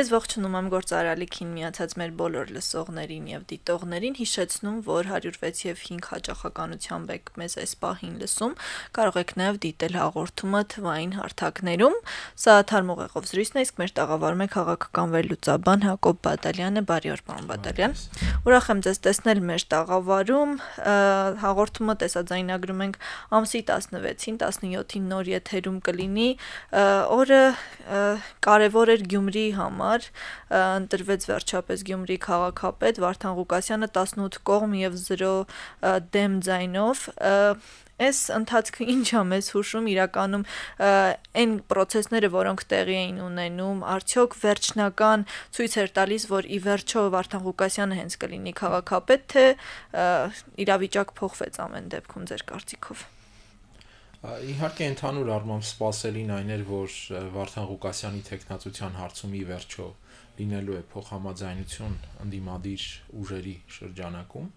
Ես ողջունում եմ գործարարիքին միացած մեր բոլոր լսողներին եւ դիտողներին, հիշեցնում, որ 106 եւ 5 հաճախականությամբ եք մեզ այս պահին լսում, կարող եք նաեւ դիտել հաղորդումը թվային հարթակներում։ Սա Թարմուղեղով զրույցն է, իսկ մեր տաղավարում է քաղաքական վերլուծաբան Հակոբ Բադալյանը, բարի օր, պարոն Բադալյան։ Ուրախ եմ ձեզ տեսնել մեր տաղավարում, հաղորդումը տեսաձայնագրում ենք ամսի 16-ին, 17-ին նոր եթերում կլինի, օրը կարևոր էր Գյումրիի համար, ընտրվեց վերջապես Գյումրի քաղաքապետ Վարդան Ղուկասյանը 18 կողմ եւ 0 դեմ ձայնով, այս ընթացքը ինչ է մեզ հուշում իրականում այն process-ները, որոնք տեղի էին ունենում, արդյոք վերջնական ցույց էր տալիս, որ ի վերջո Վարդան Ղուկասյանը հենց կլինի քաղաքապետ, թե իրավիճակ փոխվեց ամեն դեպքում ձեր կարծիքով։ Իհարկե ընդհանուր առմամբ սպասելին այն էր, որ Վարդան Ղուկասյանի թեկնածության հարցում ի վերջո լինելու է փոխհամաձայնություն ընդդիմադիր ուժերի շրջանակում,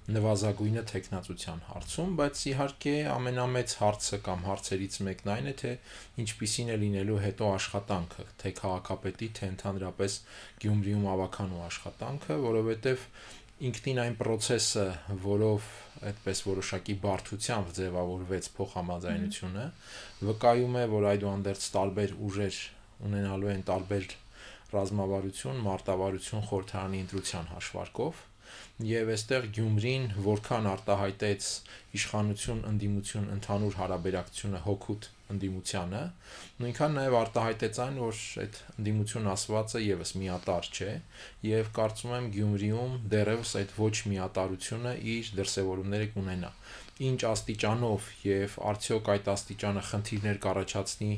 նվազագույնը թեկնածության հարցում, բայց իհարկե ամենամեծ հարցը կամ հարցերից մեկն այն է, թե ինչպիսին է լինելու հետո աշխատանքը, թե քաղաքապետի, թե ընդհանրապես Գյումրիում ավականու աշխատանքը, որովհետև ինքնին այն process-ը, որով այդպես որոշակի բարդությամբ ձևավորվեց փոխհամաձայնությունը, վկայում է, որ այդուհանդերձ տարբեր ուժեր ունենալու են տարբեր ռազմավարություն, մարտավարություն խորհրդարանի ընտրության հաշվարկով, եւ այստեղ Գյումրին որքան արտահայտեց իշխանություն ընդդիմություն ընդհանուր հարաբերակցությունը հօգուտ ընդդիմությանը, նույնքան նաեւ արտահայտեց այն, որ այդ ընդդիմություն ասվածը եւս միատար չէ, եւ կարծում եմ Գյումրիում դեռևս այդ ոչ միատարությունը իր դրսևորումները կունենա։ Ինչ աստիճանով եւ արդյոք այդ աստիճանը խնդիրներ կառաջացնի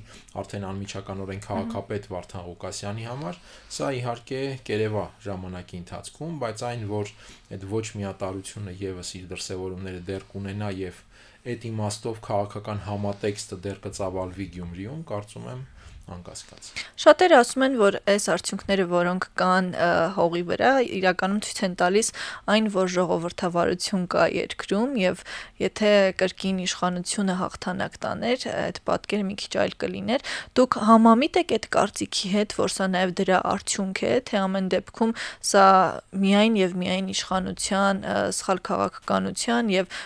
արդեն անմիջականորեն քաղաքապետ Վարդան Ղուկասյանի համար, սա իհարկե կերևա ժամանակի ընթացքում, բայց այն, որ այդ ոչ միատարությունը եւս իր դրսևորումները դեռ կունենա եւ այդ իմաստով քաղաքական համատեքստը դեռ կծավալվի Գյումրիում, կարծում եմ անկասկած։ Շատերը ասում են, որ այս արդյունքները, որոնք կան հողի վրա, իրականում ցույց են տալիս այն, որ ժողովրդավարություն կա երկրում եւ եթե կրկին իշխանությունը հաղթանակ տաներ, այդ պատկերը մի քիչ այլ կլիներ։ Դուք համամիտ եք այդ կարծիքի հետ, որ սա նաեւ դրա արդյունք է, թե ամեն դեպքում սա միայն եւ միայն իշխանության սխալ քաղաքականության եւ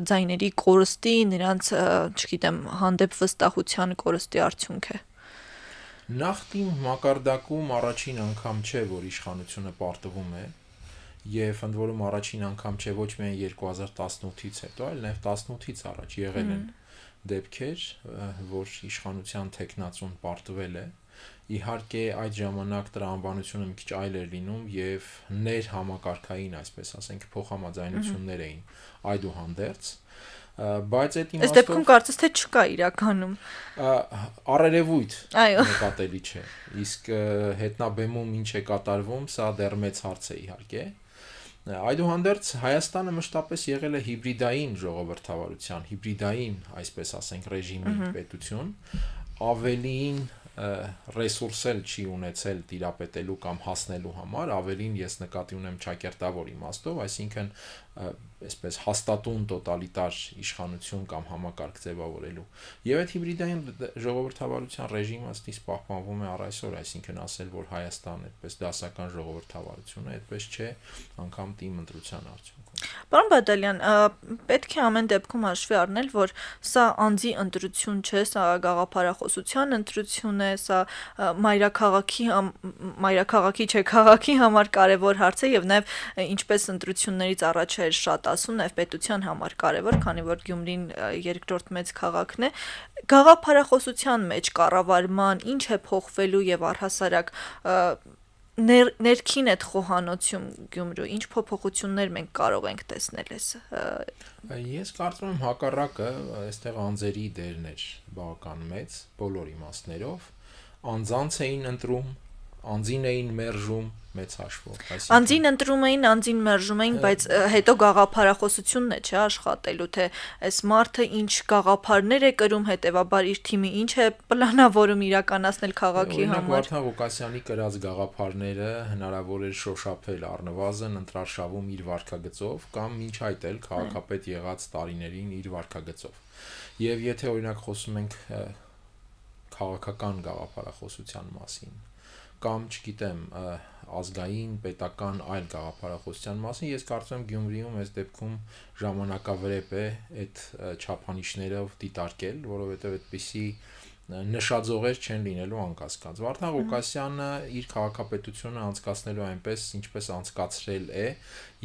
ձայների կորստի, նրանց, չգիտեմ, հանդեպ վստահության կորստի արդյունք է։ Նախտիմ մակարդակում առաջին անգամ չէ, որ իշխանությունը պարտվում է, եւ ընդ որում առաջին անգամ չէ ոչ միայն 2018-ից հետո, այլ նաեւ 18-ից առաջ եղել են դեպքեր, որ իշխանության թեկնածուն պարտվել է։ Իհարկե այդ ժամանակ տրամաբանությունը մի քիչ այլ էր լինում եւ ներհամակարգային, այսպես ասենք, փոխհամաձայնություններ էին այդուհանդերձ, բայց այդ իմաստով Այս դեպքում կարծես թե չկա իրականում առերևույթ նկատելի չէ, իսկ հետնաբեմում ինչ է կատարվում, սա դեռ մեծ հարց է իհարկե։ Այդուհանդերձ Հայաստանը մշտապես եղել է հիբրիդային ժողովրդավարության, հիբրիդային, այսպես ասենք, ռեժիմի պետություն, ավելին ռեսուրսել չի ունեցել տիրապետելու կամ հասնելու համար, ավելին ես նկատի ունեմ ճակերտավոր իմաստով, այսինքն այսպես հաստատուն տոտալիտար իշխանություն կամ համակարգ ձևավորելու։ Եվ այդ հիբրիդային ժողովրդավարության ռեժիմը ըստիս պահպանվում է առ այսօր, այսինքն ասել, որ Հայաստանը այդպես դասական ժողովրդավարություն է, այդպես չէ, անգամ թիմ ընտրության արդյունքում։ Պարոն Բադալյան, պետք է ամեն դեպքում հաշվի առնել, որ սա անձի ընտրություն չէ, սա գաղափարախոսության ընտրություն է, սա մայրաքաղաքի չէ, քաղաքի համար կարևոր հարց է եւ նաեւ ինչպես ընտրություններից առաջ էր շատ ասում, նաեւ պետության համար կարևոր, քանի որ Գյումրին երկրորդ մեծ քաղաքն է։ Գաղափարախոսության մեջ կառավարման ինչ է փոխվելու եւ առհասարակ ներքին այդ խոհանոցում Գյումրու ինչ փոփոխություններ մենք կարող ենք տեսնել այս։ Ես կարծում եմ հակառակը, այստեղ անձերի դերն էր բավական մեծ բոլոր իմաստներով, անձանց էին ընտրում, անձին էին մերժում մեծ հաշվով, Անձին ընտրում էին, անձին մերժում էին, բայց հետո գաղափարախոսությունն է, չէ, աշխատելու, թե այս մարդը ինչ գաղափարներ է կրում, հետեւաբար իր թիմը ինչ է պլանավորում իրականացնել քաղաքի համար։ Վարդան Ղուկասյանի կրած գաղափարները հնարավոր էր շոշափել առնվազն ընտրարշավում իր վարքագծով կամ մինչ այդ էլ քաղաքապետ եղած տարիներին իր վարքագծով։ Եվ եթե օրինակ խոսում ենք քաղաքական գաղափարախոսության մասին, կամ չգիտեմ ազգային, պետական այլ գաղափարախոսության մասին, ես կարծում եմ Գյումրիում այս դեպքում ժամանակավրեպ է այդ չափանիշներով դիտարկել, որովհետև այդպիսի նշաձողեր չեն լինելու անկասկած։ Վարդան Ղուկասյանը իր քաղաքապետությունը անցկացնելու այնպես, ինչպես անցկացրել է,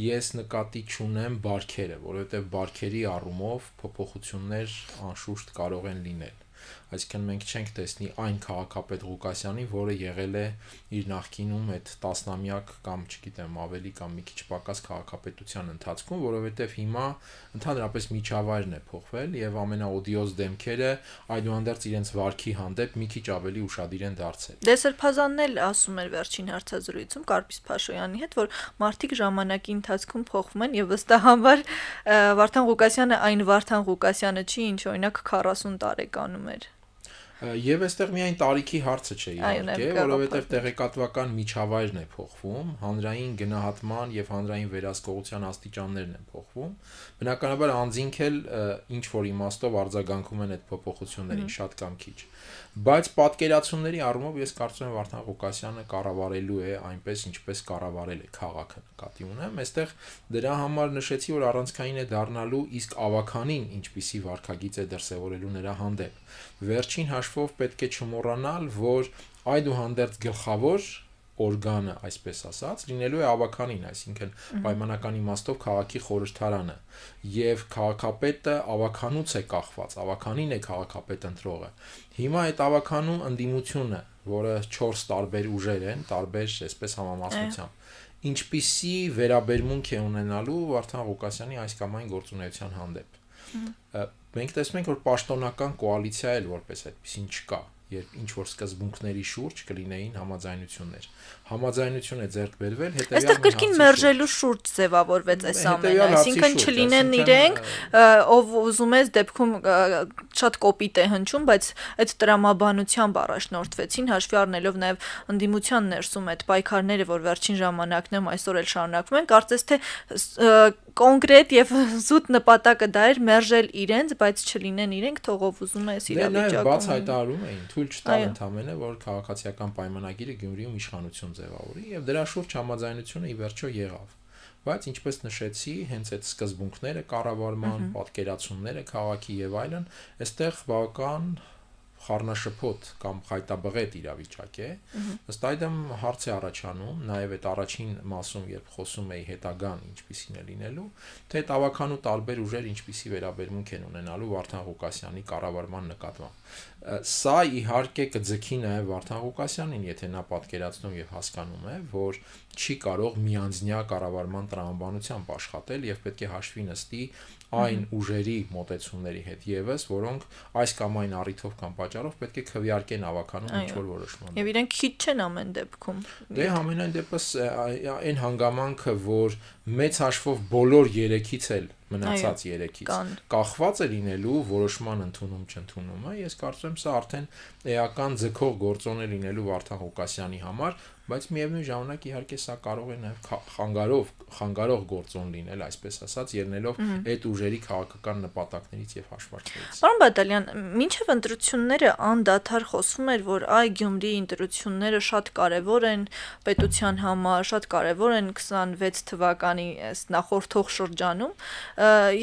ես նկատի չունեմ բարքերը, որովհետև բարքերի առումով փոփոխություններ անշուշտ կարող են լինել։ Այսինքն մենք չենք տեսնի այն քաղաքապետ Ղուկասյանին, որը եղել է իր նախկինում այդ տասնամյակ կամ չգիտեմ ավելի կամ մի քիչ պակաս քաղաքապետության ընթացքում, որովհետև հիմա ընդհանրապես միջավայրն է փոխվել եւ ամենաօդիոզ դեմքերը այդուհանդերձ իրենց վարքի հանդեպ մի քիչ ավելի ուշադիր են դարձել։ Դե Սրբազանն էլ ասում էր վերջին հարցազրույցում Կարպիս Փաշոյանի հետ, որ մարդիկ ժամանակի ընթացքում փոխվում են եւ վստահաբար Վարդան Ղուկասյանը այն Վարդան Ղուկասյանը չի, ինչ օրինակ 40 տարեկանում էր։ Եվ այստեղ միայն տարիքի հարցը չէ իհարկե, որովհետև տեղեկատվական միջավայրն է փոխվում, հանրային գնահատման եւ հանրային վերահսկողության աստիճաններն են փոխվում։ Բնականաբար անձինք էլ ինչ որ իմաստով արձագանքում են այդ փոփոխություններին շատ կամ քիչ։ Բայց պատկերացումների առումով ես կարծում եմ Վարդան Ղուկասյանը կառավարելու է այնպես, ինչպես կառավարել է քաղաքը նկատի ունեմ։ Այստեղ դրա համար նշեցի, որ առանցքային է դառնալու իսկ ավականին ինչպիսի վարքագիծ է դրսևորելու նրա հանդեպ։ Վերջին հաշվով պետք է չմոռանալ, որ այդուհանդերձ գլխավոր օրգանը, այսպես ասած, լինելու է ավականին, այսինքն պայմանական իմաստով քաղաքի խորհրդարանը, եւ քաղաքապետը ավականուց է կախված, ավականին է քաղաքապետ ընտրողը։ Հիմա այդ ավականու ընդդիմությունը, որը 4 տարբեր ուժեր են, տարբեր, այսպես համամասնությամբ, ինչպիսի վերաբերմունք է ունենալու Վարդան Ղուկասյանի այս կամ այն գործունեության հանդեպ։ Մենք տեսնում ենք, որ պաշտոնական կոալիցիա էլ որպես այդպեսին չկա, երբ ինչ որ սկզբունքների շուրջ կլինեին համաձայնություններ։ Համաձայնություն է ձեռք բերվել, հետեւյալ այստեղ կրկին մերժելու շուրջ ձևավորվեց այս ամենը, այսինքն չլինեն իրենք, ով ուզում է դեպքում շատ կոպիտ է հնչում, բայց այդ տրամաբանությամբ առաջնորդվեցին, հաշվի առնելով նաև ընդդիմության ներսում այդ պայքարները, որ վերջին ժամանակներում այսօր էլ շարունակվում են, կարծես թե կոնկրետ եւ զուտ նպատակը դա էր մերժել իրենց, բայց չլինեն իրենք, թող ով ուզում է այս իրավիճակում։ Դե բաց հայտարարում էին, թույլ չտալ ընդամենը, որ քաղաքացիական պայմանագիրը Գյումրիում իշխանություն ձևավորի եւ դրա շուրջ համաձայնությունը ի վերջո եղավ։ Բայց ինչպես նշեցի, հենց այդ սկզբունքները, կառավարման պատկերացումները, քաղաքի եւ այլն, այստեղ բավական խառնաշփոթ կամ խայտաբղետ իրավիճակ է։ Ըստ այդմ հարց է առաջանում, նաև այդ առաջին մասում, երբ խոսում էի հետագան ինչպիսին է լինելու, թե այդ ավականու տարբեր ուժեր ինչպիսի վերաբերմունք են ունենալու Վարդան Ղուկասյանի կառավարման նկատմամբ։ Սա իհարկե կձգի նաև Վարդան Ղուկասյանին, եթե նա պատկերացնում եւ հասկանում է, որ չի կարող միանձնյա կառավարման տրամաբանությամբ աշխատել եւ պետք է հաշվի նստի այն ուժերի մոտեցումների հետ եւս, որոնք այս կամ այն առիթով կամ պատճառով պետք է քվեարկեն ավականում ինչ-որ որոշման։ Եվ իրենք քիչ չեն ամեն դեպքում։ Դե համենայն դեպս այն հանգամանքը, որ մեծ հաշվով բոլոր 3-ից էլ մնացած 3-ից կախված է լինելու որոշման ընդունում չընդունումը, ես կարծում եմ սա արդեն էական ձգող գործոն է լինելու Վարդան Ղուկասյանի համար, բայց միևնույն ժամանակ իհարկե սա կարող է նաև խանգարող գործոն լինել, այսպես ասած, ելնելով այդ ուժերի քաղաքական նպատակներից եւ հաշվարկներից։ Պարոն Բադալյան, մինչև ընտրությունները անդադար խոսվում էր, որ այ Գյումրիի ընտրությունները շատ կարևոր են պետության համար, շատ կարևոր են 26 թվականի նախորդող շրջանում,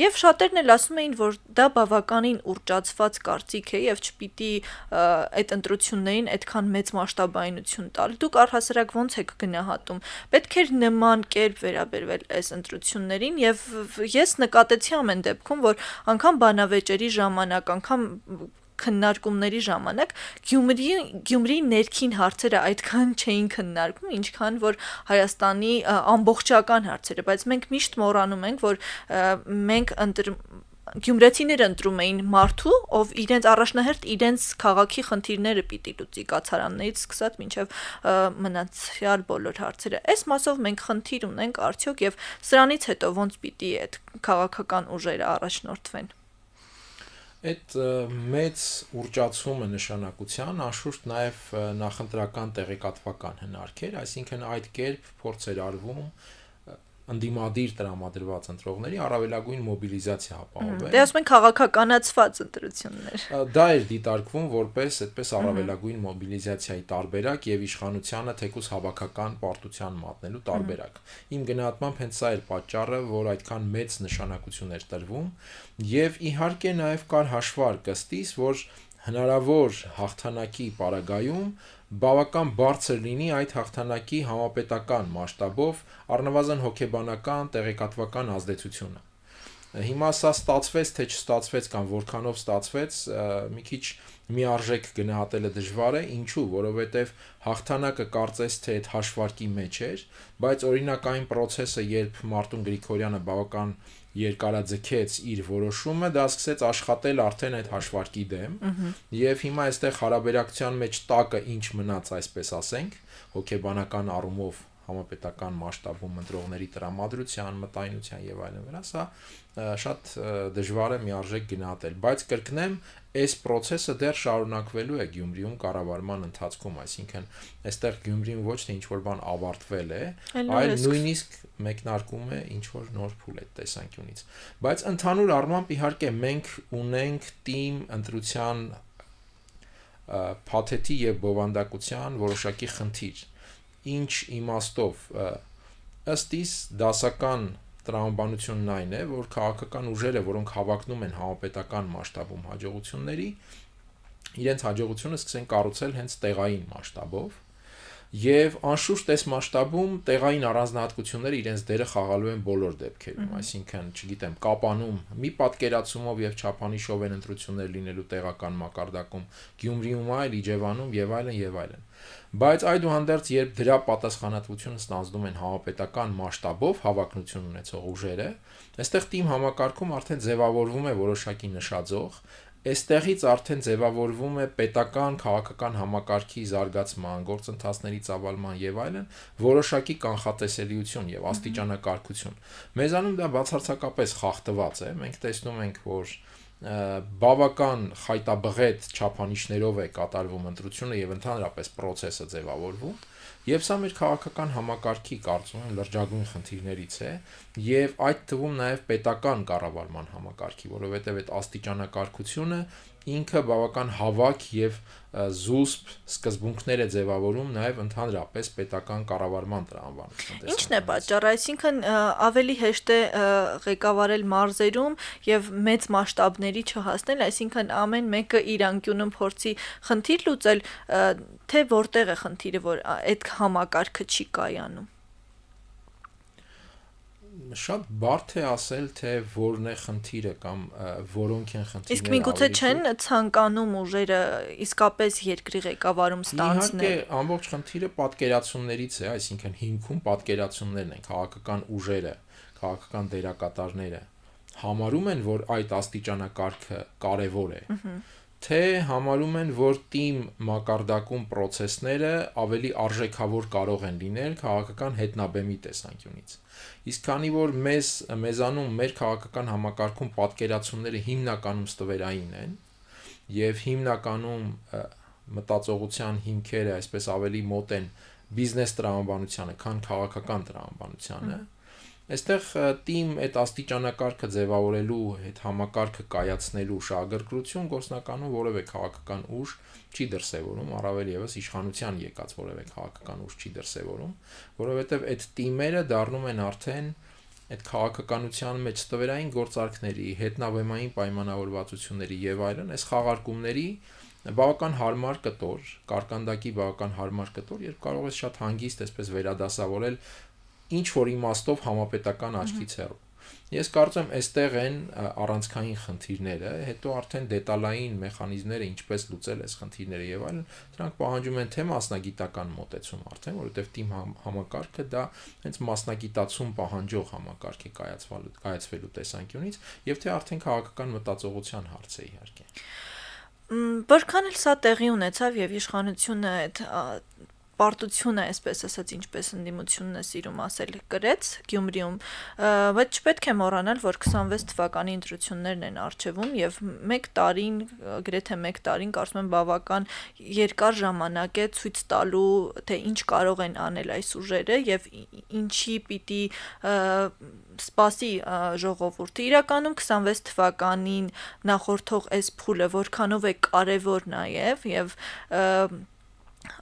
եւ շատերն էլ ասում էին, որ դա բավականին ուռճացված կարծիք է եւ չպիտի այդ ընտրություններին այդքան մեծ մասշտաբայնություն տալ։ Դուք առհասարակ ոնց եք գնահատում։ Պետք էր նման կերպ վերաբերվել այս ընտրություններին եւ ես նկատեցի ամեն դեպքում, որ անգամ բանավեճերի ժամանակ, անգամ քննարկումների ժամանակ Գյումրիի ներքին հարցերը այդքան չէին քննարկվում, ինչքան որ Հայաստանի ամբողջական հարցերը, բայց մենք միշտ մոռանում ենք, որ մենք գյումրեցիները ընտրում էին մարդու, ով իրենց առաջնահերթ իրենց քաղաքի խնդիրները պիտի լուծի կացարաններից սկսած մինչև մնացյալ բոլոր հարցերը։ Այս մասով մենք խնդիր ունենք արդյոք եւ սրանից հետո ոնց պիտի այդ քաղաքական ուժերը առաջնորդվեն։ Այդ մեծ ուռճացումը նշանակության անշուշտ նաև նախընտրական տեղեկատվական հնարքեր, այսինքն այդ կերպ փորձ էր արվում ընդդիմադիր տրամադրված ընտրողների առավելագույն մոբիլիզացիա ապահովել։ Դե ասում են քաղաքականացված ընտրություններ։ Դա էր դիտարկվում որպես այդպես առավելագույն մոբիլիզացիայի տարբերակ եւ իշխանությանը թեկուզ հավաքական պարտության մատնելու տարբերակ։ Իմ գնահատմամբ հենց սա էր պատճառը, որ այդքան մեծ նշանակություն էր տրվում եւ իհարկե նաեւ կար հաշվարկ ըստիս, որ հնարավոր հաղթանակի պարագայում բավական բարձր լինի այդ հաղթանակի համապետական մասշտաբով առնվազն հոգեբանական տեղեկատվական ազդեցությունը։ Հիմա սա ստացվեց, թե չստացվեց կամ որքանով ստացվեց, մի քիչ միարժեք գնահատելը դժվար է, ինչու, որովհետև հաղթանակը կարծես թե այդ հաշվարկի մեջ էր, բայց օրինակ այն process-ը, երբ Մարտուն Գրիգորյանը բավական երկարաձգեց իր որոշումը, դա սկսեց աշխատել արդեն այդ հաշվարկի դեմ, եւ հիմա այստեղ հարաբերակցության մեջ տակը ինչ մնաց, այսպես ասենք, հոգեբանական առումով համապետական մասշտաբում ընտրողների տրամադրության, մտայնության եւ այլն վրա, սա շատ դժվար է միարժեք գնահատել, բայց կրկնեմ, այս process-ը դեռ շարունակվելու է Գյումրիում կառավարման ընթացքում, այսինքն այստեղ Գյումրիում ոչ թե ինչ-որ բան ավարտվել է, այլ նույնիսկ մեկնարկում է ինչ-որ նոր փուլ այդ տեսանկյունից։ Բայց ընդհանուր առմամբ իհարկե մենք ունենք թիմ ընտրության փաթեթի եւ բովանդակության որոշակի խնդիր։ Ինչ իմաստով ըստ իս դասական տրամաբանությունն այն է, որ քաղաքական ուժերը, որոնք հավակնում են համապետական մասշտաբում հաջողությունների, իրենց հաջողությունը սկսեն կառուցել հենց տեղային մասշտաբով, եւ անշուշտ այս մասշտաբում տեղային առանձնահատկությունները իրենց դերը խաղալու են բոլոր դեպքերում, այսինքն, չգիտեմ, Կապանում մի պատկերացումով եւ չափանիշով են ընտրություններ լինելու տեղական մակարդակում, Գյումրիում այլ, Իջևանում եւ այլն եւ այլն։ Բայց այդուհանդերձ, երբ դրա պատասխանատվությունը ստանձնում են համապետական մասշտաբով հավակնություն ունեցող ուժերը, այստեղ թիմ համակարգում արդեն ձևավորվում է որոշակի նշաձող, այստեղից արդեն ձևավորվում է պետական քաղաքական համակարգի զարգացման, գործընթացների ծավալման եւ այլն որոշակի կանխատեսելիություն եւ աստիճանակարգություն։ Մեզանում դա բացարձակապես խախտված է։ Մենք տեսնում ենք, որ բավական խայտաբղետ չափանիշներով է կատարվում ընտրությունը եւ ընդհանրապես process-ը ձևավորվում եւ սա մեր քաղաքական համակարգի կարծում եմ լրջագույն խնդիրներից է եւ այդ թվում նաեւ պետական կառավարման համակարգի, որովհետեւ այդ աստիճանակարգությունը ինքը բավական հավաք եւ զուսպ սկզբունքներ է ձևավորում նաեւ ընդհանրապես պետական կառավարման տրամաբանության։ Ինչն է պատճառը, այսինքն ավելի հեշտ է ղեկավարել մարզերում եւ մեծ մասշտաբների չհասնել, այսինքն ամեն մեկը իր անկյունում փորձի խնդիր լուծել, թե որտեղ է խնդիրը, որ այդ համակարգը չի կայանում։ Շատ բարդ է ասել, թե որն է խնդիրը կամ որոնք են խնդիրները։ Իսկ միգուցե չեն ցանկանում ուժերը իսկապես երկրի ղեկավարում ստանձնել։ Իհարկե, ամբողջ խնդիրը պատկերացումներից է, այսինքն հիմքում պատկերացումներն են, քաղաքական ուժերը, քաղաքական դերակատարները համարում են, որ այդ աստիճանակարգը կարևոր է, թե համարում են, որ թիմ մակարդակում process-ները ավելի արժեքավոր կարող են լինել քաղաքական հետնաբեմի տեսանկյունից։ Իսկ քանի որ մեզանում մեր քաղաքական համակարգում պատկերացումները հիմնականում ստվերային են եւ հիմնականում մտածողության հիմքերը այսպես ավելի մոտ են բիզնես տրամաբանությանը, քան քաղաքական տրամաբանությանը, այստեղ թիմ այդ աստիճանակարգը ձևավորելու, այդ համակարգը կայացնելու շահագրգռություն գործնականում որևէ քաղաքական ուժ չի դրսևորում, առավել եւս իշխանության եկած որևէ քաղաքական ուժ չի դրսևորում, որովհետեւ այդ թիմերը դառնում են արդեն այդ քաղաքականության մեջ ստվերային գործարքների, հետնաբեմային պայմանավորվածությունների եւ այլն, այս խաղարկումների բավական հարմար կտոր, կարկանդակի բավական հարմար կտոր, երբ կարող ես շատ հանգիստ այսպես վերադասավորել ինչ որ իմաստով համապետական աչքից հեռու։ Ես կարծում եմ, այստեղ են առանցքային խնդիրները, հետո արդեն դետալային մեխանիզմները ինչպես լուծել այս խնդիրները եւ այլն, դրանք պահանջում են թե մասնագիտական մոտեցում արդեն, որովհետեւ թիմ համակարգը դա հենց մասնագիտացում պահանջող համակարգ է կայացվելու տեսանկյունից, եւ թե արդեն քաղաքական մտածողության հարց է իհարկե։ Որքան էլ սա տեղի ունեցավ եւ իշխանությունը այդ պարտությունը, այսպես ասած, ինչպես ընդդիմությունն է սիրում ասել, կրեց Գյումրիում, բայց չպետք է մոռանալ, որ 26 թվականի ընտրություններն են առջևում եւ 1 տարին, գրեթե 1 տարին, կարծում եմ բավական երկար ժամանակ է ցույց տալու, թե ինչ կարող են անել այս ուժերը եւ ինչի պիտի սպասի ժողովուրդը։ Իրականում 26 թվականին նախորդող այս փուլը որքանով է կարևոր նաեւ եւ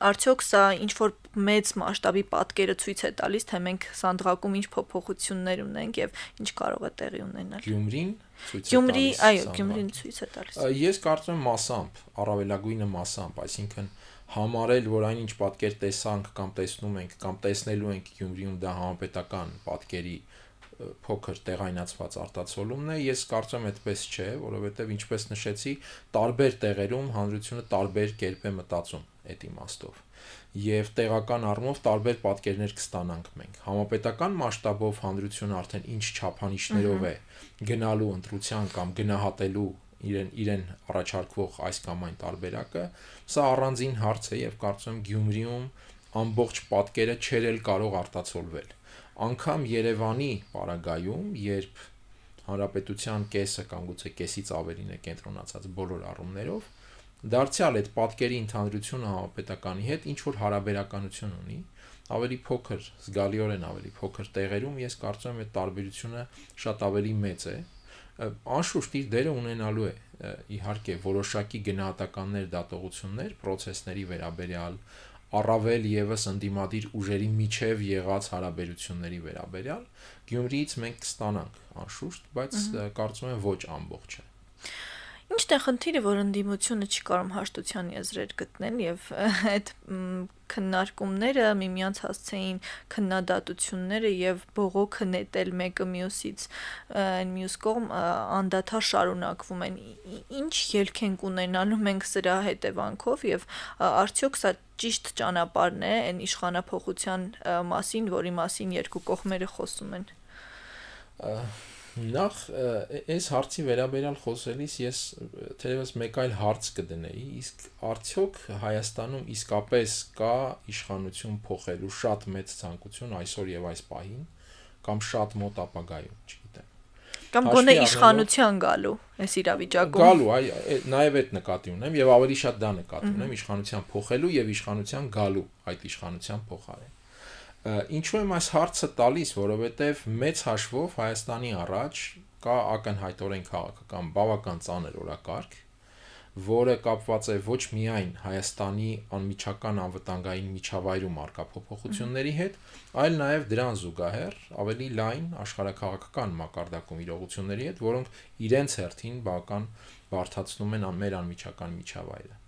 արդյոք սա ինչ որ մեծ մասշտաբի պատկերը ցույց է տալիս, թե մենք Սանդղակում ինչ փոփոխություններ ունենք եւ ինչ կարող է տեղի ունենալ։ Գյումրին ցույց է Գյումրի, տալիս։ այո, Գյումրին ցույց է տալիս։ Ես կարծում եմ մասամբ, առավելագույնը մասամբ, այսինքն համարել, որ այնինչ պատկեր տեսանք կամ տեսնում ենք կամ տեսնելու ենք Գյումրիում դա համապետական պատկերի փոքր տեղայնացված արտացոլումն է, ես կարծում եմ այդպես չէ, որովհետև ինչպես նշեցի, տարբեր տեղերում հանրությունը տարբեր կերպ է մտածում այդ իմաստով։ Եվ տեղական առումով տարբեր պատկերներ կստանանք մենք։ Համապետական մասշտաբով հանրությունը արդեն ինչ չափանիշներով է գնալու ընտրության կամ գնահատելու իրեն առաջարկվող այս կամ այն տարբերակը, սա առանձին հարց է եւ կարծում եմ Գյումրիում ամբողջ պատկերը չէր էլ կարող արտացոլվել։ Անկամ Երևանի պարագայում, երբ հանրապետության կեսը կամ գուցե կեսից ավելին է կենտրոնացած բոլոր առումներով, դարձյալ այդ պատկերի ընդհանրությունը համապետականի հետ ինչ որ հարաբերականություն ունի, ավելի փոքր, զգալիորեն ավելի փոքր տեղերում, ես կարծում եմ այդ տարբերությունը շատ ավելի մեծ է։ Անշուշտ իր դերը ունենալու է իհարկե որոշակի գնահատականներ, դատողություններ, process-ների վերաբերյալ, առավել եւս ընդդիմադիր ուժերի միջև եղած հարաբերությունների վերաբերյալ Գյումրիից մենք կստանանք անշուշտ, բայց կարծում եմ ոչ ամբողջ է։ Ինչն է խնդիրը, որ ընդդիմությունը չի կարող հաշտության եզրեր գտնել եւ այդ քննարկումները միմյանց հասցեին քննադատությունները եւ բողոքը նետել մեկը մյուսից այն մյուս կողմ անդադար շարունակվում են։ Ինչ ելք ենք ունենալու մենք սրա հետևանքով եւ արդյոք սա ճիշտ ճանապարհն է այն իշխանափոխության մասին, որի մասին երկու կողմերը խոսում են։ Նախ այս հարցի վերաբերյալ խոսելիս ես թերևս մեկ այլ հարց կդնեի, իսկ արդյոք Հայաստանում իսկապես կա իշխանություն փոխելու շատ մեծ ցանկություն այսօր եւ այս պահին կամ շատ մոտ ապագայում, չգիտեմ։ Կամ գոնե իշխանության գալու այս իրավիճակում։ Գալու, նաեւ այդ նկատի ունեմ եւ ավելի շատ դա նկատի ունեմ իշխանության փոխելու եւ իշխանության գալու այդ իշխանության փոխարեն։ Ինչու եմ այս հարցը տալիս, որովհետև մեծ հաշվով Հայաստանի առաջ կա ակնհայտորեն քաղաքական բավական ծանր օրակարգ, որը կապված է ոչ միայն Հայաստանի անմիջական անվտանգային միջավայրում առկա փոփոխությունների հետ, այլ նաև դրան զուգահեռ ավելի լայն աշխարհաքաղաքական մակարդակում իրողությունների հետ, որոնք իրենց հերթին բավական բարդացնում են մեր անմիջական միջավայրը։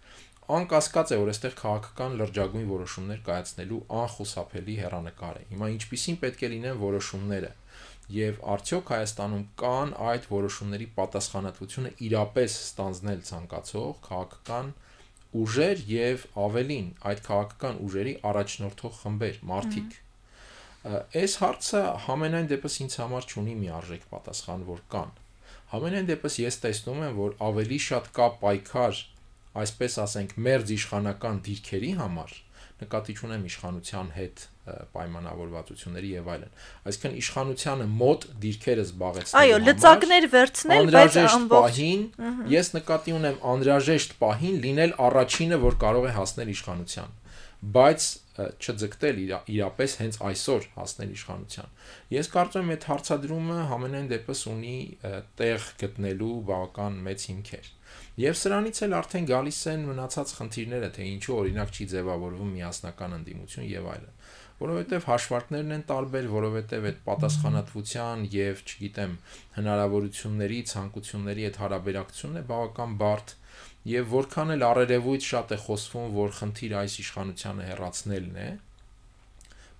Անկասկած է, որ այստեղ քաղաքական լրջագույն որոշումներ կայացնելու անխուսափելի հեռանկար է։ Հիմա ինչպիսին պետք է լինեն որոշումները եւ արդյոք Հայաստանում կան այդ որոշումների պատասխանատվությունը իրապես ստանձնել ցանկացող քաղաքական ուժեր եւ ավելին այդ քաղաքական ուժերի առաջնորդող խմբեր, մարդիկ։ Այս հարցը համենայն դեպս ինձ համար չունի մի արժեք պատասխան, որ կան։ Համենայն դեպս ես տեսնում եմ, որ ավելի շատ կա պայքար այսպես ասենք մերձ իշխանական դիրքերի համար, նկատի ունեմ իշխանության հետ պայմանավորվածությունների եւ այլն։ Այսինքն իշխանությանը մոտ դիրքերը զբաղեցնելու այո, լծակներ վերցնել, բայց ամբողջ ես նկատի ունեմ անհրաժեշտ պահին լինել առաջինը, որ կարող է հասնել իշխանության, բայց չձգտել իրապես հենց այսօր հասնել իշխանության։ Ես կարծում եմ այդ հարցադրումը համենայն դեպս ունի տեղ գտնելու բավական մեծ հիմքեր։ Եվ սրանից էլ արդեն գալիս են մնացած խնդիրները, թե ինչու օրինակ չի ձևավորվում միասնական ընդդիմություն եւ այլն, որովհետեւ հաշվարկներն են տարբեր, որովհետեւ այդ պատասխանատվության եւ, չգիտեմ, հնարավորությունների, ցանկությունների այդ հարաբերակցությունն է բավական բարդ եւ որքան էլ առերևույթ շատ է խոսվում, որ խնդիր այս իշխանությանը հեռացնելն է,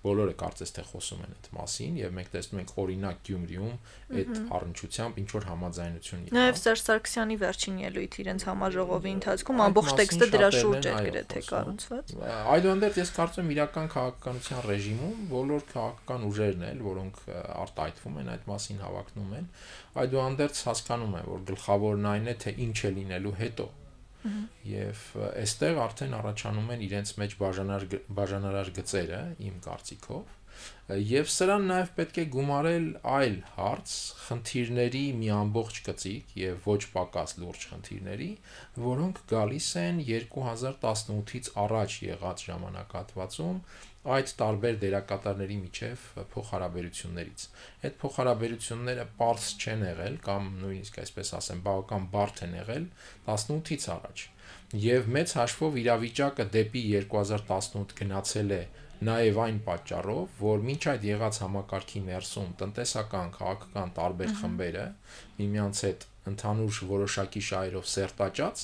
բոլորը կարծես թե խոսում են այդ մասին եւ մենք տեսնում ենք օրինակ Գյումրիում այդ առնչությամբ ինչ որ համաձայնություն եղավ։ Նաեւ Սերժ Սարգսյանի վերջին ելույթ իրենց համաժողովի ընթացքում ամբողջ տեքստը դրա շուրջ էր գրեթե կառուցված։ Այդուհանդերձ ես կարծում եմ իրական քաղաքականության ռեժիմում բոլոր քաղաքական ուժերն էլ, որոնք արտահայտվում են այդ մասին հավակնում են, այդուհանդերձ հասկանում են, որ գլխավորն այն է, թե ինչ է լինելու հետո։ Եվ այստեղ արդեն առաջանում են իրենց մեջ բաժանարար գծերը, իմ կարծիքով, եւ սրան նաեւ պետք է գումարել այլ հարց, խնդիրների մի ամբողջ գծիկ եւ ոչ պակաս լուրջ խնդիրների, որոնք գալիս են 2018-ից առաջ եղած ժամանակահատվածում այդ տարբեր դերակատարների միջև փոխհարաբերություններից։ Այդ փոխհարաբերությունները པարզ չեն եղել կամ նույնիսկ այսպես ասեմ, բավական բարդ են եղել 18-ից առաջ։ Եվ մեծ հաշվով իրավիճակը դեպի 2018 գնացել է նաև այն պատճառով, որ մինչ այդ եղած համակարգի ներսում տնտեսական, քաղաքական տարբեր խմբերը միմյանց հետ ընդհանուր որոշակի շահերով սերտաճած,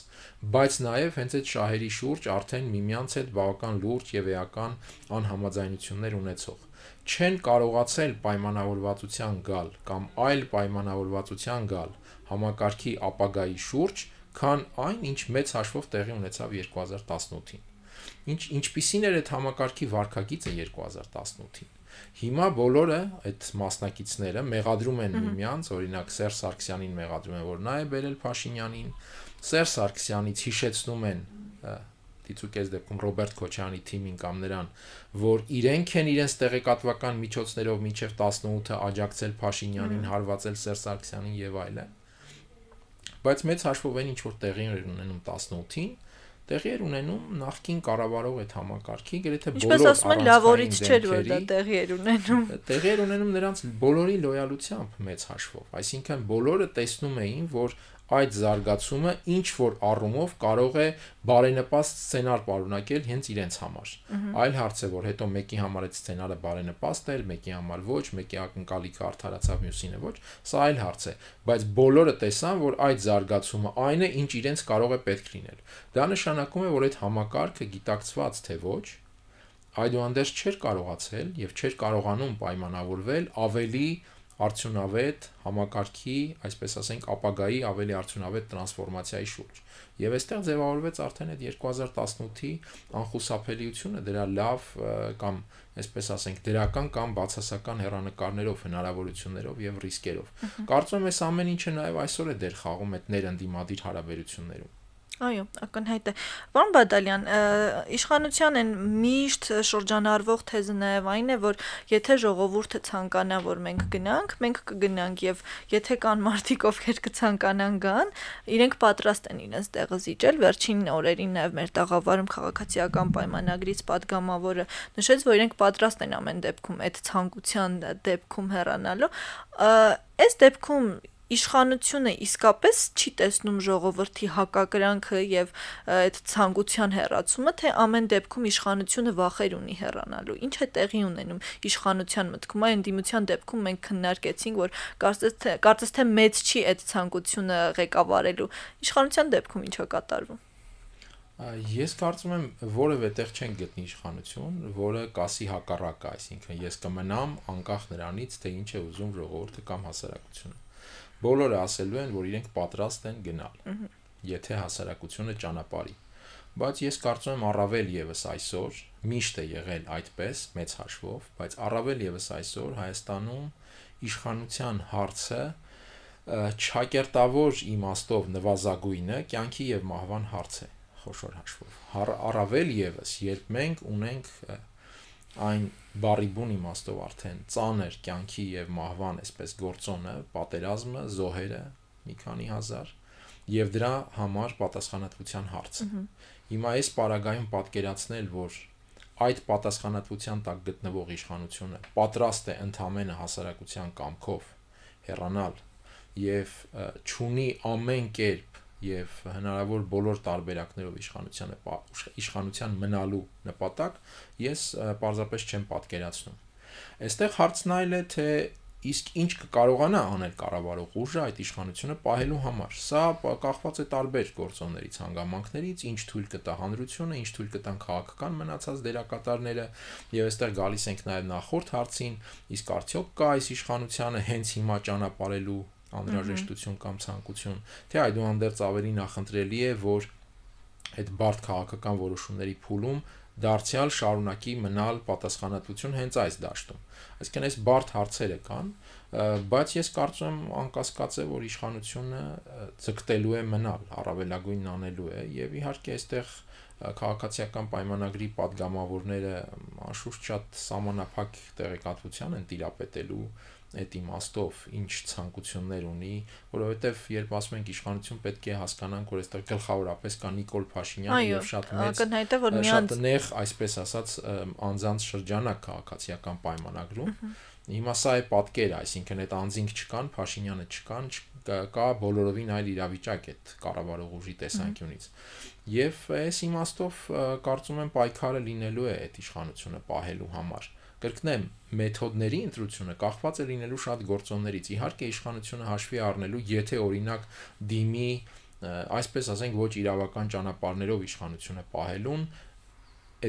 բայց նաև հենց այդ շահերի շուրջ արդեն միմյանց հետ բավական լուրջ եւ էական անհամաձայնություններ ունեցող չեն կարողացել պայմանավորվածության գալ կամ այլ պայմանավորվածության գալ համակարգի ապագայի շուրջ, քան այն, ինչ մեծ հաշվով տեղի ունեցավ 2018-ին։ Ինչպիսին էր այդ համակարգի վարքագիծը 2018-ին։ Հիմա բոլորը այդ մասնակիցները մեղադրում են միմյանց, օրինակ Սերժ Սարգսյանին մեղադրում են, որ նա է բերել Փաշինյանին, Սերժ Սարգսյանից հիշեցնում են դիցուկես դեպքում Ռոբերտ Քոչարյանի թիմին կամ նրան, որ իրենք են իրենց տեղեկատվական միջոցներով մինչև 18-ը աջակցել Փաշինյանին, հարվածել Սերժ Սարգսյանին եւ այլն։ Բայց մեծ հաշվով այն ինչ որ տեղի էր ունենում 18-ին, տեղի էր ունենում նախկին կառավարող այդ համակարգի գրեթե բոլոր ինչպես ասում են լավորից չէր որ դա տեղի էր ունենում։ Տեղի էր ունենում նրանց բոլորի լոյալությամբ մեծ հաշվով, այսինքն բոլորը տեսնում էին, որ այդ զարգացումը ինչ որ առումով կարող է բարենպաստ սցենար պարունակել հենց իրենց համար։ Այլ հարց է, որ հետո մեկի համար այդ սցենարը բարենպաստ էր, մեկի համար ոչ, մեկի ակնկալիքը արդարացավ, մյուսինը ոչ, սա այլ հարց է, բայց բոլորը տեսան, որ այդ զարգացումը այն է, ինչ իրենց կարող է պետք լինել։ Դա նշանակում է, որ այդ համակարգը գիտակցված թե ոչ, այդուհանդերձ չէր կարողացել եւ չէր կարողանում պայմանավորվել ավելի արդյունավետ համակարգի, այսպես ասենք, ապագայի ավելի արդյունավետ տրանսֆորմացիայի շուրջ։ Եվ այստեղ ձևավորվեց արդեն այդ 2018-ի անխուսափելիությունը դրա լավ կամ այսպես ասենք, դրական կամ բացասական հեռանկարներով, հնարավորություններով եւ ռիսկերով։ Կարծում եմ, այս ամեն ինչը նաեւ այսօր է դեր խաղում այդ ներընդդիմադիր հարաբերություններում։ Այո, ակնհայտ է։ Պարոն Բադալյան, իշխանության են միշտ շրջանառվող թեզը նաև այն է, որ եթե ժողովուրդը ցանկանա, որ մենք գնանք, մենք կգնանք եւ եթե կան մարդիկ, ովքեր կցանկանան գան, իրենք պատրաստ են իրենց տեղը զիջել։ Վերջին օրերին նաև մեր տաղավարում քաղաքացիական պայմանագրից падգամավորը նշեց, որ իրենք պատրաստ են ամեն դեպքում այդ ցանկության դեպքում հեռանալու։ Այս դեպքում իշխանությունը իսկապես չի տեսնում ժողովրդի հակակրանքը եւ այդ ցանկության հեռացումը, թե ամեն դեպքում իշխանությունը վախեր ունի հեռանալու։ Ինչ է տեղի ունենում իշխանության մտքում։ Այն ընդդիմության դեպքում մենք քննարկեցինք, որ կարծես թե մեծ չի այդ ցանկությունը ղեկավարելու։ Իշխանության դեպքում ինչ է կատարվում։ Ես կարծում եմ, որևէ տեղ չեն գտնի իշխանություն, որը կասի հակառակը, այսինքն ես կմնամ անկախ նրանից, թե ինչ է ուզում ժողովուրդը կամ հասարակությունը։ Բոլորը ասելու են, որ իրենք պատրաստ են գնալ, եթե հասարակությունը ճանապարհի։ Բայց ես կարծում եմ առավել եւս այսօր միշտ է եղել այդպես մեծ հաշվով, բայց առավել եւս այսօր Հայաստանում իշխանության հարցը չակերտավոր իմաստով նվազագույնը կյանքի եւ մահվան հարց է, խոշոր հաշվով։ Առավել եւս, երբ մենք ունենք այն բառի բուն իմաստով արդեն ծանր կյանքի եւ մահվան այսպես գործոնը, պատերազմը, զոհերը, մի քանի հազար եւ դրա համար պատասխանատվության հարցը։ Հիմա այս պարագայում պատկերացնել, որ այդ պատասխանատվության տակ գտնվող իշխանությունը պատրաստ է ընդհանրապես հասարակության կամքով հեռանալ եւ ճունի ամեն կերպ եւ հնարավոր բոլոր տարբերակներով իշխանության մնալու նպատակ, ես պարզապես չեմ պատկերացնում։ Այստեղ հարցն այլ է, թե իսկ ինչ կկարողանա անել կառավարող ուժը այդ իշխանությունը պահելու համար։ Սա կախված է տարբեր գործոններից, հանգամանքներից, ինչ թույլ կտա հանրությունը, ինչ թույլ կտան քաղաքական մնացած դերակատարները, եւ այստեղ գալիս ենք նաեւ նախորդ հարցին, իսկ արդյոք կա այս իշխանությանը հենց հիմա ճանապարհելու անհրաժեշտություն կամ ցանկություն, թե այդուհանդերձ ավելի նախընտրելի է, որ այդ բարդ քաղաքական որոշումների փուլում դարձյալ շարունակի մնալ պատասխանատվություն հենց այս դաշտում։ Այսինքն այս բարդ հարցերը կան, բայց ես կարծում եմ անկասկած է, որ իշխանությունը ձգտելու է մնալ, առավելագույնն անելու է եւ իհարկե այստեղ քաղաքացիական պայմանագրի падգամավորները անշուշտ շատ սահմանափակ տեղեկատվության են տիրապետելու այդ իմաստով ինչ ցանկություններ ունի, որովհետև երբ ասում ենք իշխանություն պետք է հասկանանք, որ այստեղ գլխավորապես կա Նիկոլ Փաշինյանը եւ շատ մեծ շատ նեղ, այսպես ասած, անձանց շրջանակ քաղաքացիական պայմանագրում։ Հիմա սա է պատկերը, այսինքն այդ անձինք չկան, Փաշինյանը չկան, կա բոլորովին այլ իրավիճակ այդ կառավարող ուժի տեսանկյունից։ Եվ այս իմաստով կարծում եմ պայքարը լինելու է այդ իշխանությունը պահելու համար։ Կրկնեմ, մեթոդների ընտրությունը կախված է լինելու շատ գործոններից։ Իհարկե իշխանությունը հաշվի առնելու, եթե օրինակ դիմի, այսպես ասենք, ոչ իրավական ճանապարհներով իշխանությունը պահելուն,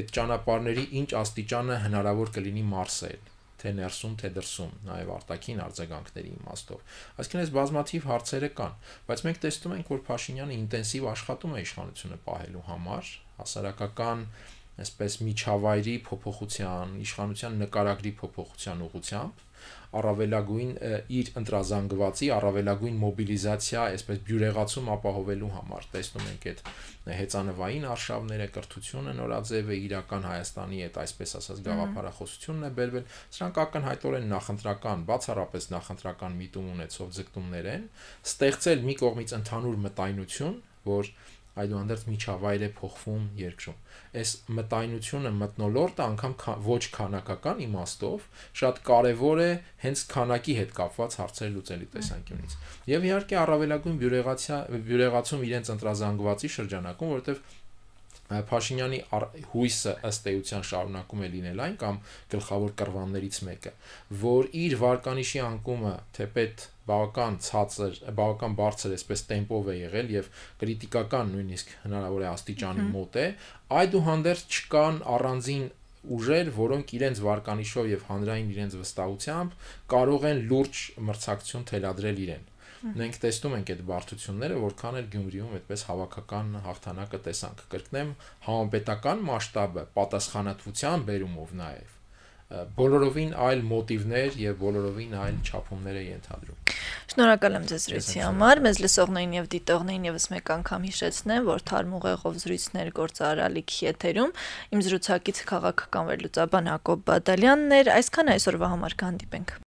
այդ ճանապարհների ինչ աստիճանը հնարավոր կլինի մարսել, թե ներսում, թե դրսում, նաև արտաքին արձագանքների իմաստով։ Այսինքն այս բազմաթիվ հարցերը կան, բայց մենք տեսնում ենք, որ Փաշինյանը ինտենսիվ աշխատում է իշխանությունը պահելու համար, հասարակական այսպես միջավայրի փոփոխության, իշխանության նկարագրի փոփոխության ուղղությամբ, առավելագույն իր ընտրազանգվածի, առավելագույն մոբիլիզացիա, այսպես բյուրեղացում ապահովելու համար։ Տեսնում ենք այդ հեծանվային արշավները, կրթությունը նորաձև է, իրական Հայաստանի այդ այսպես ասած գաղափարախոսությունն է բերվել։ Սրանք ակնհայտորեն նախընտրական, բացառապես նախընտրական միտում ունեցող ձգտումներ են, ստեղծել մի կողմից ընդհանուր մտայնություն, որ այդուհանդերձ միջավայր է փոխվում երկրում։ Այս մտայնությունը մթնոլորտը անգամ ոչ քանակական իմաստով շատ կարևոր է հենց քանակի հետ կապված հարցեր լուծելի տեսանկյունից։ Եվ իհարկե առավելագույն բյուրեղացում իրենց ընտրազանգվածի շրջանակում, որովհետև Փաշինյանի հույսը ըստ էության շարունակում է լինել այն կամ գլխավոր կռվաններից մեկը, որ իր վարկանիշի անկումը թեպետ բավական ցածր, բավական բարձր այսպես տեմպով է եղել եւ քրիտիկական նույնիսկ հնարավոր է աստիճանի մոտ է, այդուհանդերձ չկան առանձին ուժեր, որոնք իրենց վարկանիշով եւ հանրային իրենց վստահությամբ կարող են լուրջ մրցակցություն թելադրել իրեն։ Մենք տեսնում ենք այդ բարդությունները, որքան էլ Գյումրիում այդպես հավաքական հաղթանակը տեսանք։ Կրկնեմ, համապետական մասշտաբը պատասխանատվության բերումով նաև բոլորովին այլ մոտիվներ եւ բոլորովին այլ չափումներ է ենթադրում։ Շնորհակալ եմ ձեզ զրույցի համար։ Մեզ լսողներին եւ դիտողներին եւս մեկ անգամ հիշեցնեմ, որ Թարմ ուղեղով զրույցներ գործարարալիքի եթերում իմ զրուցակից քաղաքական վերլուծաբան Հակոբ Բադալյանն էր։ Այսքան այսօրվա համար կհանդիպենք։